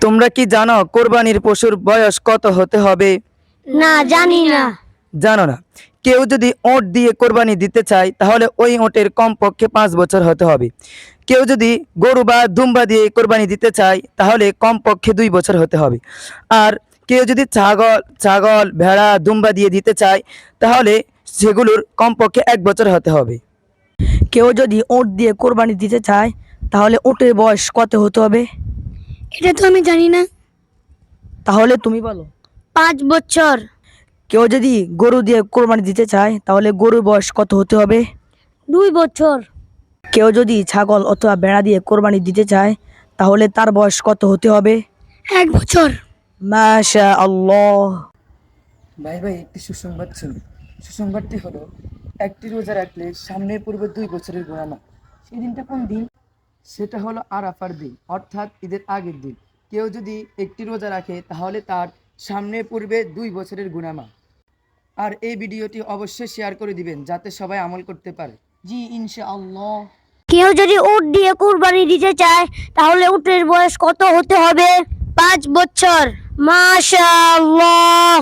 তোমরা কি জানো কোরবানির পশুর বয়স কত হতে হবে? না, জানি না। জানো না? কেউ যদি ওঁট দিয়ে কোরবানি দিতে চায় তাহলে ওই ওঁটের কমপক্ষে 5 বছর হতে হবে। কেউ যদি গরু বা দুম্বা দিয়ে কোরবানি দিতে চায় তাহলে কমপক্ষে 2 বছর হতে হবে। আর কেউ যদি ছাগল ছাগল ভেড়া দুম্বা দিয়ে দিতে চায় তাহলে সেগুলোর কমপক্ষে 1 বছর হতে হবে। কেউ যদি উট দিয়ে কোরবানি দিতে চায় তাহলে উটের বয়স কত হতে হবে? এটা তো আমি জানি না। তাহলে তুমি বলো। 5 বছর। কেউ যদি গরু দিয়ে কোরবানি দিতে চায় তাহলে গরুর বয়স কত হতে হবে? 2 বছর। কেউ যদি ছাগল অথবা ভেড়া দিয়ে কোরবানি দিতে চায় তাহলে তার বয়স কত হতে হবে? 1 বছর। মাশা আল্লাহ। ভাই ভাই একটি সুসংবাদ ছিল। সুসংবাদটি হলো একটি রোজা রাখলে সামনে পূর্বে 2 বছরের গুনাহ। সেই দিনটা কোন দিন? সেটা হলো আরাফার দিন, অর্থাৎ ঈদের আগের দিন। কেউ যদি একটি রোজা রাখে তাহলে তার সামনে পূর্বে 2 বছরের গুনাহ। আর এই ভিডিওটি অবশ্যই শেয়ার করে দিবেন যাতে সবাই আমল করতে পারে। জি ইনশাআল্লাহ। কেউ যদি উট দিয়ে কুরবানি দিতে চায় তাহলে উটের বয়স কত হতে হবে? 5 বছর। মাশাআল্লাহ।